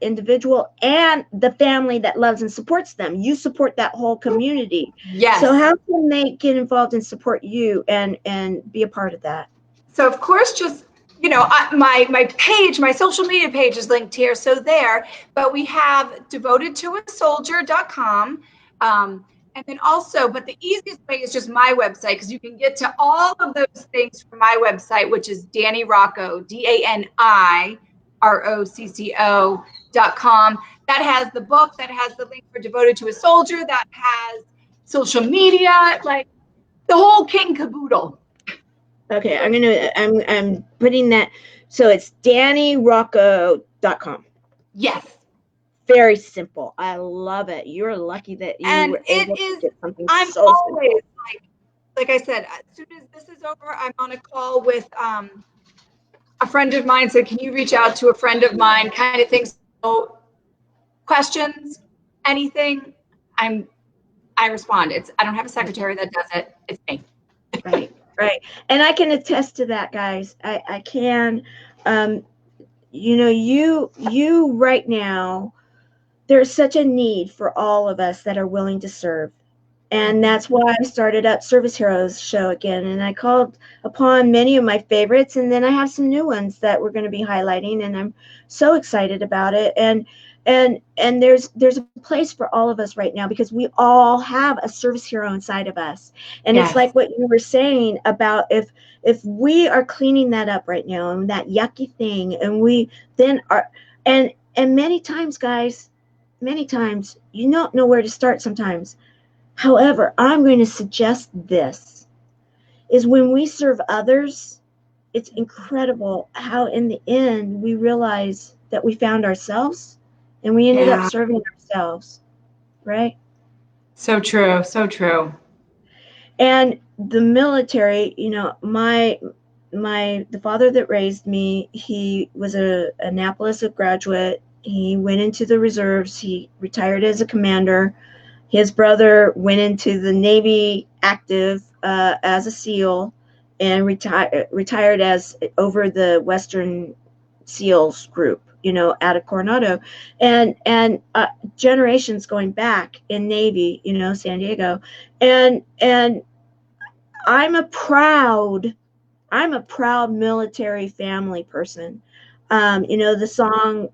individual, and the family that loves and supports them. You support that whole community. Yes. So how can they get involved and support you and be a part of that? So of course, just my page, my social media page is linked here. So there, but we have devotedtoasoldier.com. And then also, but the easiest way is just my website, because you can get to all of those things from my website, which is Dani Rocco, DaniRocco.com. That has the book, that has the link for Devoted to a Soldier, that has social media, like the whole kit and caboodle. Okay, I'm putting that. So it's DaniRocco.com. Yes. Very simple. I love it. You're lucky that you were able to get something so always simple. like I said, as soon as this is over, I'm on a call with a friend of mine. Said, can you reach out to a friend of mine, kind of thing. So questions, anything, I respond. I don't have a secretary that does it. It's me. Right. And I can attest to that, guys. I can. You right now, there's such a need for all of us that are willing to serve. And that's why I started up Service Heroes show again. And I called upon many of my favorites. And then I have some new ones that we're going to be highlighting. And I'm so excited about it. And there's a place for all of us right now, because we all have a service hero inside of us. And Yes. It's like what you were saying about if we are cleaning that up right now, and that yucky thing, and we then are, and many times, guys, you don't know where to start sometimes. However, I'm going to suggest this is when we serve others, it's incredible how in the end we realize that we found ourselves and we ended up serving ourselves, right? So true. So true. And the military, the father that raised me, he was a Annapolis graduate. He went into the reserves. He retired as a commander. His brother went into the Navy active as a SEAL and retired as over the Western SEALs group, out of Coronado, and generations going back in Navy, San Diego, and I'm a proud military family person. The song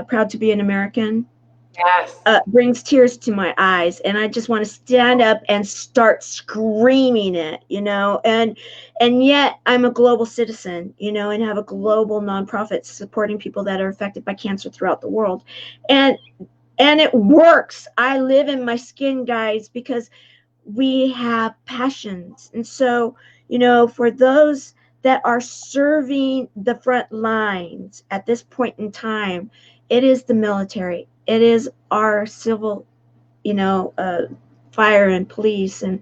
Proud to be an American. Yes. Brings tears to my eyes, and I just want to stand up and start screaming it, and yet I'm a global citizen, and have a global nonprofit supporting people that are affected by cancer throughout the world. And it works. I live in my skin, guys, because we have passions. And so, for those that are serving the front lines at this point in time, it is the military. It is our civil, fire and police, and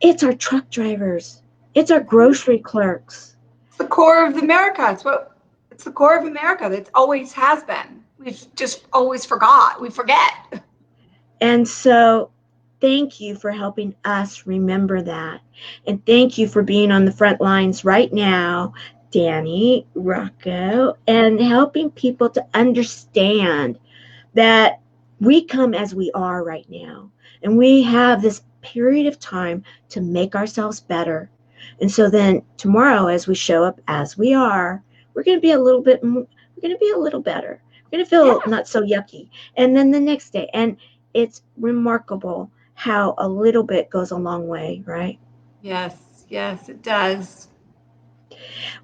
it's our truck drivers. It's our grocery clerks. It's the core of America. It's the core of America. That always has been. We've just always forgot. We forget. And so thank you for helping us remember that. And thank you for being on the front lines right now, Dani Rocco, and helping people to understand that we come as we are right now. And we have this period of time to make ourselves better. And so then tomorrow, as we show up as we are, we're going to be a little better. We're going to feel not so yucky. And then the next day, and it's remarkable how a little bit goes a long way, right? Yes, it does.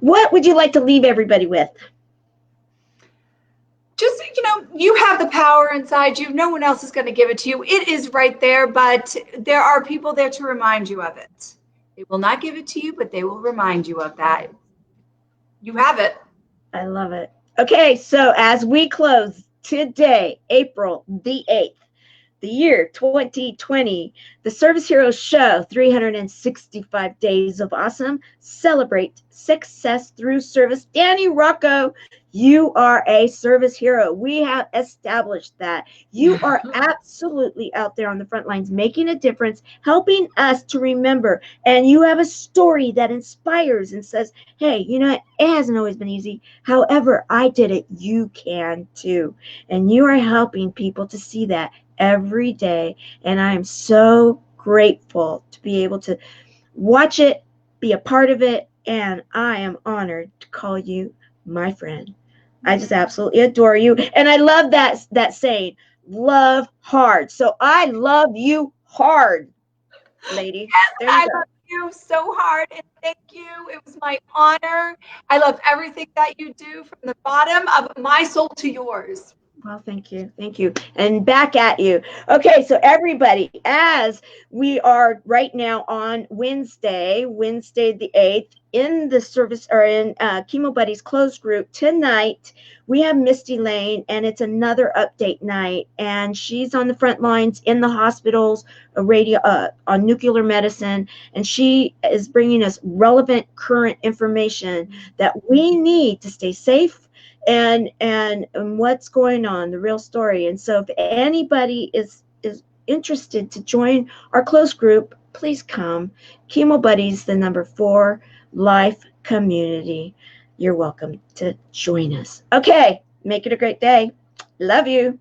What would you like to leave everybody with? Just, you have the power inside you. No one else is going to give it to you. It is right there, but there are people there to remind you of it. They will not give it to you, but they will remind you of that. You have it. I love it. Okay, so as we close today, April the 8th, the year 2020, the Service Heroes Show, 365 Days of Awesome, celebrate success through service. Danny Rocco, you are a service hero. We have established that. You are absolutely out there on the front lines, making a difference, helping us to remember. And you have a story that inspires and says, hey, you know, it hasn't always been easy. However, I did it. You can too. And you are helping people to see that every day. And I am so grateful to be able to watch it, be a part of it, and I am honored to call you my friend. I just absolutely adore you. And I love that saying, love hard. So I love you hard, lady. There you I go. love you so hard, and thank you. It was my honor. I love everything that you do from the bottom of my soul to yours. Well, thank you. Thank you. And back at you. Okay, so everybody, as we are right now on Wednesday the 8th, in the service or in Chemo Buddies closed group tonight, we have Misty Lane, and it's another update night. And she's on the front lines in the hospitals, on nuclear medicine, and she is bringing us relevant, current information that we need to stay safe and what's going on, the real story. And so if anybody is interested to join our close group, please come. Chemo Buddies, the number 4 life community. You're welcome to join us. Okay, make it a great day. Love you.